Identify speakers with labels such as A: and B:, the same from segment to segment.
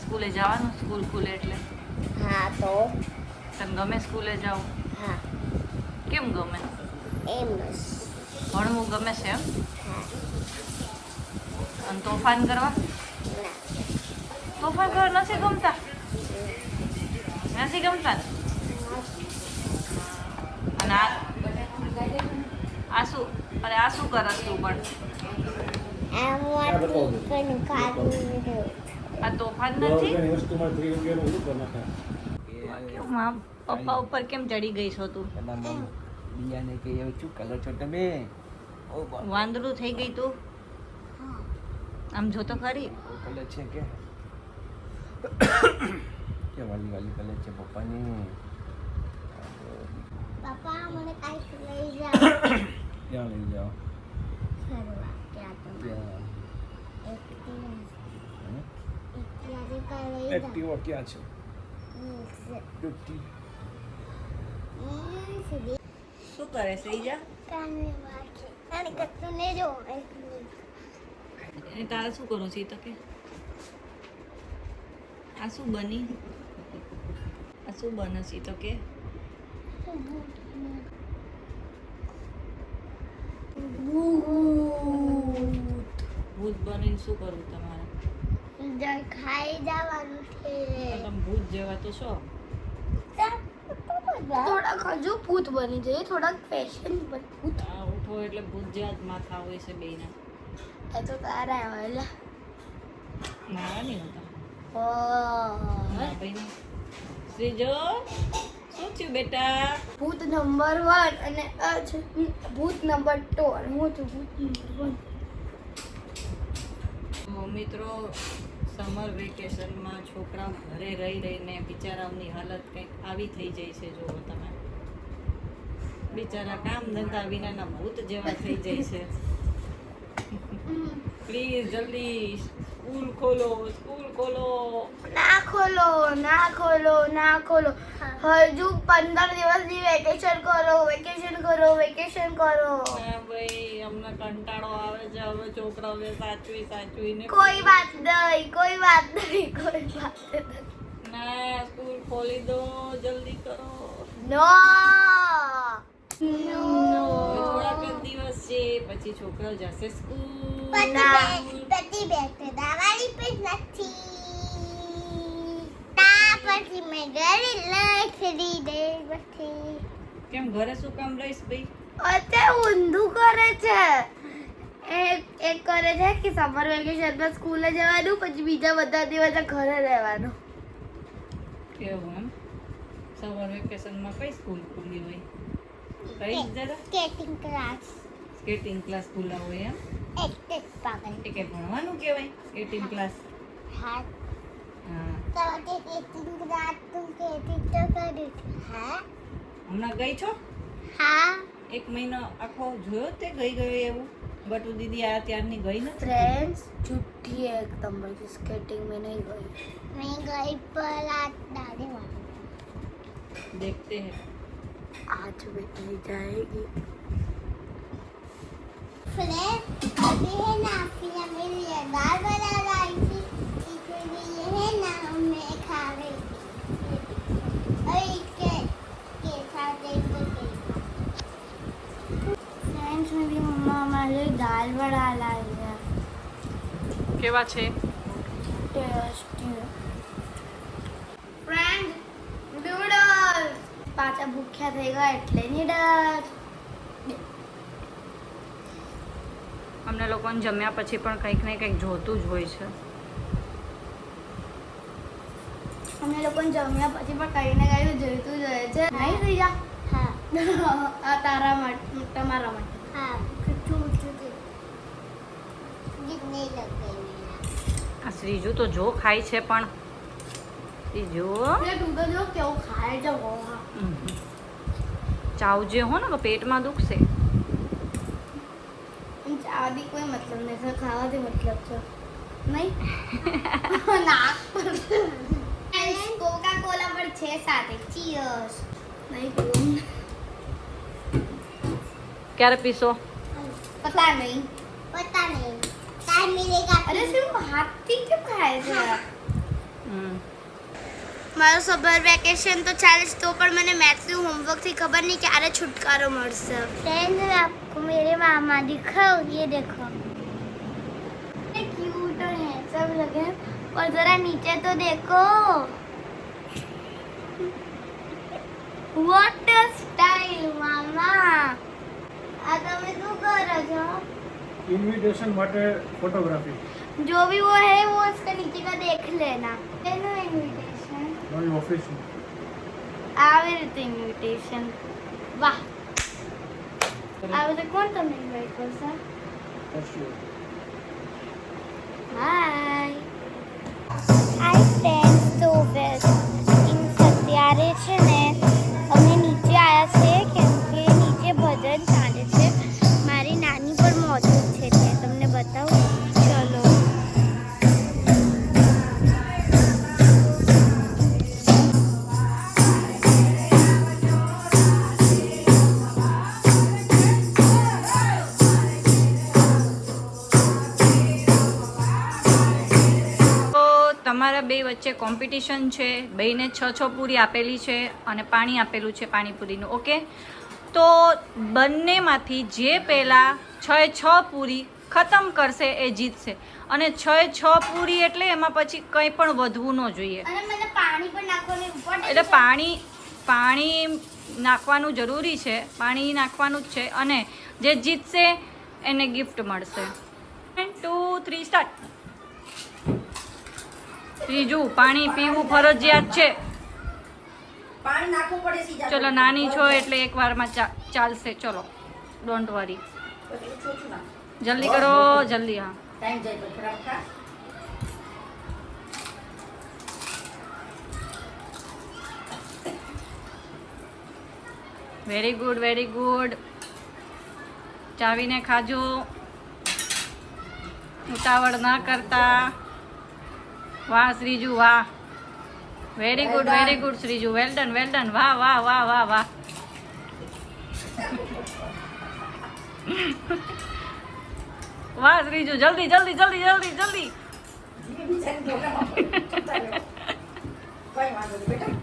A: સ્કૂલે જવાનું, સ્કૂલ ખુલે એટલે?
B: હા તો
A: તને ગમે સ્કૂલે જવું?
B: હા
A: કેમ ગમે?
B: એમ જ
A: ભણવું ગમે છે એમ?
B: હા
A: અને તોફાન કરવા?
B: ના
A: તોફાન કરવા નથી ગમતા? નથી ગમતા ને? અને આ શું, અરે આ શું કરસ તું પણ?
B: આમાંથી પણ કાઢી
A: આ તોફાન નથી? કેમ આમ પપ્પા ઉપર કેમ ચડી ગઈ છો તું?
C: બિયાને કે એવું શું કલર છો તમે?
A: વાંદરું થઈ ગઈ તું? આમ જો તો ખરી.
C: કલર છે કે કે વાલી વાલી કલર છે પપ્પાની.
B: પપ્પા મને કાંઈક લઈ જાઓ
C: ક્યાં લઈ જાઓ?
B: ફરવા ક્યાં તો
C: ક્યાં?
B: એક્ટિવા
C: એક્ટિવા ક્યાં છે?
A: શું કરે છે ઈજા? એ તારે શું કરવું છે? તો કે આ શું બની? આ શું બને છે? તો કે ભૂત બનીને શું કરવું તમારે?
B: ખાઈ જવાનું છે
A: તમે ભૂત જેવા તો છો.
B: થોડાક હજુ ભૂત બની જાય, થોડાક ફેશન પર ભૂત
A: આ ઉઠો એટલે ભૂત જેવા જ માથા હોય છે બેયના.
B: એ તો તારા હોય
A: મારા નહીં હોતા.
B: ઓ
A: હા ભાઈ. શ્રીજો શું થયું બેટા?
B: ભૂત નંબર 1 અને આ છે ભૂત નંબર 2 અને હું છું ભૂત નંબર 1.
A: મિત્રો, સમર વેકેશનમાં છોકરાઓ ઘરે રહી રહીને બિચારાઓની હાલત કંઈક આવી થઈ જાય છે. જુઓ તમે, બિચારા કામ ધંધા વિનાના ભૂત જેવા થઈ જાય છે. પ્લીઝ જલ્દી સ્કૂલ ખોલો, સ્કૂલ ખોલો.
B: ના ખોલો, ના ખોલો, ના ખોલો. હજુ 15 દિવસની વેકેશન કરો, વેકેશન કરો, વેકેશન કરો.
A: હા ભાઈ, અમને કંટાળો આવે છે હવે છોકરાઓને સાચવીને.
B: કોઈ વાત નહીં, કોઈ વાત નહીં, કોઈ વાત નહીં.
A: ના, સ્કૂલ ખોલી દો, જલ્દી કરો.
B: નો
A: થોડાક જ દિવસ છે, પછી છોકરાઓ જશે સ્કૂલ.
B: પછી બેઠે દાવાળી પણ નથી. તા પછી મેં ઘરે લખડી દે પછી.
A: કેમ ઘરે શું કામ રહીશ ભાઈ?
B: અત્યારે ઊંધું કરે છે. એક કરે છે કે સમર વેકેશનમાં સ્કૂલે જવાનું, પછી બીજા બધા દિવસ ઘરે રહેવાનું.
A: કેવું એમ? સમર વેકેશનમાં કઈ સ્કૂલ ખુલ્લી હોય? કઈ જરા?
B: Skating class.
A: સ્કેટિંગ ક્લાસ ખુલ્લા હોય એમ?
B: એક પાગલ.
A: એ કે ભણવાનું કહેવાય સ્કેટિંગ ક્લાસ?
B: હા
A: હા.
B: તો કે સ્કેટિંગ ક્લાસ તું સ્કેટિંગ તો કરી હા
A: હમણાં ગઈ છો?
B: હા.
A: એક મહિનો આખો જોયો તે ગઈ ગયો એવું? બટુ દીદી આ ત્યારની ગઈ નથી.
B: फ्रेंड्स छुट्टी है एकदम बल्कि स्केटिंग में नहीं गई पर आज दादी माँ
A: देखते हैं.
B: आज बेटी जाएगी फ्रेंड अभी है ना फिर मेरे लिए दाल बना लाई थी इसलिए है ना मैं खा रही के साथ फ्रेंड्स मेरी मम्मा हमारे दाल बना लाई है
A: કેવા છે?
B: ટેસ્ટી ફ્રેન્ડ નૂડલ્સ પાછા ભૂખ્યા થઈ ગયા એટલે નૂડલ્સ
A: અમને લોકોને જમ્યા પછી પણ કંઈક ને કંઈક જોતું જ હોય છે.
B: અમે લોકો જમ્યા પછી પણ કઈ ને કઈ જોઈતું જ રહે છે નહીં થઈ જા હા આ તારા માટે તમારા માટે હા
A: આ શ્રીજુ તો જો ખાય છે પણ શ્રીજુ
B: તું તો જો કેવું ખાય છે
A: ચાવજે હો ને પેટમાં દુખશે.
B: ચાવાથી કોઈ મતલબ નહીં સર ખાવાથી મતલબ છે નહીં નાક પર કોકા કોલા પર છે સાથે ચીયર્સ નહીં પીવું
A: ક્યારે પીશો?
B: પતા નહીં ટાઈમ મિલેગા અરે સિર્ફ હાથથી કેમ ખાય છે મારું સમર વેકેશન તો ચાલે છે તો પણ મને મેથ્સનું હોમવર્કથી ખબર નહીં ક્યારે છુટકારો મળશે फ्रेंड्स आपको मेरे मामा दिखाओ ये देखो क्यूट और हैंडसम लगे और जरा नीचे तो देखो व्हाट अ स्टाइल मामा આ તમે શું કરો છો
D: इनविटेशन માટે फोटोग्राफी
B: जो भी वो है वो उसका नीचे का देख लेना नो इनविटेशन
D: મારી ઓફિસ
B: આવી રીતે ઇન્વિટેશન વાહ આ બધે કોણ તમને ઇન્વાઇટ કરશે
D: કરશું
B: હાય ફ્રેન્ડ્સ તો અત્યારે છે ને અમે નીચે આવ્યા છે કેમ કે નીચે ભજન ચાલે છે મારી નાની પણ મોજૂદ છે તે તમને બતાવું ચલો
A: તમારા બે વચ્ચે કોમ્પિટિશન છે બેયને 6 પૂરી આપેલી છે અને પાણી આપેલું છે પાણીપુરીનું ઓકે તો બંનેમાંથી જે પહેલાં 6 પૂરી ખતમ કરશે એ જીતશે અને 6 પૂરી એટલે એમાં પછી કંઈ પણ વધવું ન જોઈએ
B: અને મને પાણી પણ નાખવાનું ઇમ્પોર્ટન્ટ
A: એટલે પાણી નાખવાનું જરૂરી છે પાણી નાખવાનું જ છે અને જે જીતશે એને ગિફ્ટ મળશે 1 2 3 સ્ટાર્ટ ત્રીજું પાણી પીવું ફરજિયાત છે
E: પાણી નાખવું પડે સીધા
A: ચલો નાની છો એટલે એક વારમાં ચાલશે ચલો ડોન્ટ વરી
E: પછી ઓછું નાખ
A: જલ્દી કરો જલ્દી હા
E: ટાઈમ જાય તો ખરાબ ખા
A: વેરી ગુડ ચાવીને ખાજો ઉતાવળ ના કરતા વાહ શ્રીજુ વાહ વેરી ગુડ શ્રીજુ વેલ ડન વાહ વાહ વાહ વાહ વાહ વાહ શ્રીજુ જલ્દી
E: ધીમે બિચારી ઢોકામાં પડે. કોઈ વાંધો નહીં બેટા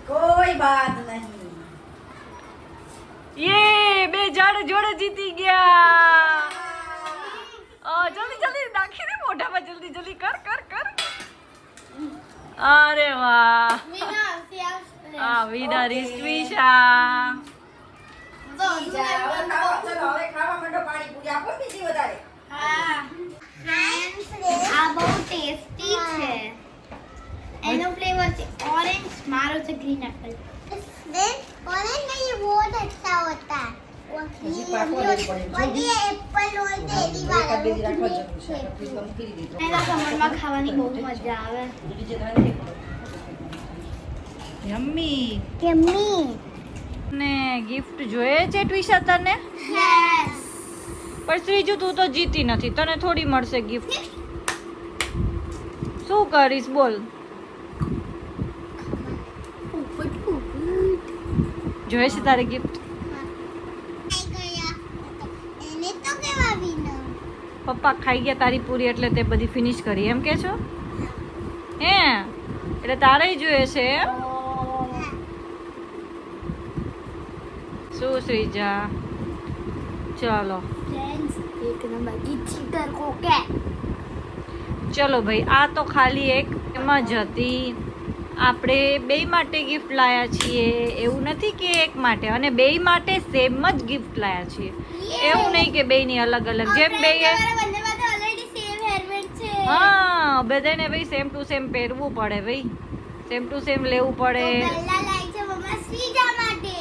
E: કોઈ બાત નહીં
A: યે બે જોડે જીતી ગયા જલ્દી નાખી દે મોઢામાં જલ્દી કર અરે વાહ આ વિનર ઇઝ ટ્વિશા
E: હવે ખાવા માંડો પાણી પૂરી આપો બીજી વધારે
B: આ બહુ ટેસ્ટી છે એનો ફ્લેવર છે ઓરેન્જ મારો છે ગ્રીન એપલ ऑरेंज नहीं बहुत अच्छा होता है
E: હજી પાકવા દેવું પડે.
B: ये एप्पल और टेडी
E: એકાદ બે દી
B: वाला
E: રાખવા જરૂર છે તો ફ્રીજમાં મૂકી દીધો
B: એના સમરમાં ખાવાની બહુ મજા આવે
E: બીજી ધારે
A: યમ્મી
B: કેમની
A: ને ગિફ્ટ જોઈએ છે ટ્વિશા તને
B: યસ
A: પણ શ્રીજુ તું તો જીતી નથી તને થોડી મળશે ગિફ્ટ શું કરીશ બોલ જોઈએ છે તારે ગિફ્ટ
B: એને તો કેવા વિનર
A: પપ્પા ખાઈ ગયા તારી પૂરી એટલે તે બધી ફિનિશ કરી એમ કે છો હે એટલે તારે જોઈએ છે એમ? શું શ્રીજા ચલો
B: फ्रेंड्स एक नंबर की चीटर को क्या
A: ચલો ભાઈ આ તો ખાલી એક એમ જ હતી આપણે બે માટે ગિફ્ટ લાયા છીએ એવું નથી કે એક માટે અને બે માટે સેમ જ ગિફ્ટ લાયા છીએ એવું નહીં કે બેયની અલગ અલગ જેમ બે
B: બંને માટે ઓલરેડી સેમ હેરબેન્ડ છે
A: હા બધાને ભાઈ સેમ ટુ સેમ પહેરવું પડે ભાઈ સેમ ટુ સેમ લેવું પડે
B: પહેલા લાઈ છે મમ્મા શ્રીજા માટે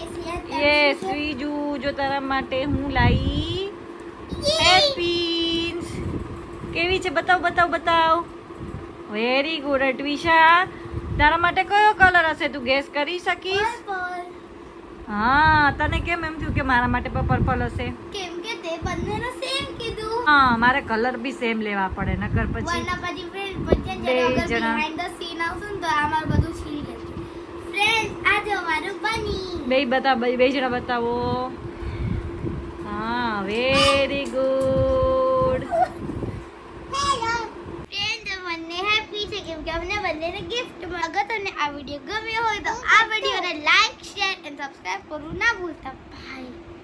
A: યે શ્રીજુ જો તારા માટે હું લાઈ હેરપિન્સ કેવી છે બતાવ વેરી ગુડ ટ્વિશા તારા માટે કયો કલર હશે તું ગેસ કરી શકીશ હા તને કેમ એમ થયું કે મારા માટે પણ પર્પલ હશે
B: કેમ કે તે બંનેનો સેમ કીધું
A: હા મારે કલર બી સેમ લેવા પડે નકર પછી
B: વરના પછી ફ્રેન્ડ વચ્ચે
A: બે
B: જરા અગર
A: જણા.
B: બિહાઇન્ડ ધ સીન આવશે ને તો અમારું બધું છીરી લેશે ફ્રેન્ડ આ જો મારું બની
A: બે જણા બતાવો હા વેરી ગુડ
B: હેલો ફ્રેન્ડ મને હેપી છે કેમ કે અમને બંનેને ગિફ્ટ મળે. અગર તમને આ વિડીયો ગમ્યો હોય તો આ વિડીયોને લાઈક શેર અને સબસ્ક્રાઇબ કરવું ના ભૂલતા. બાય.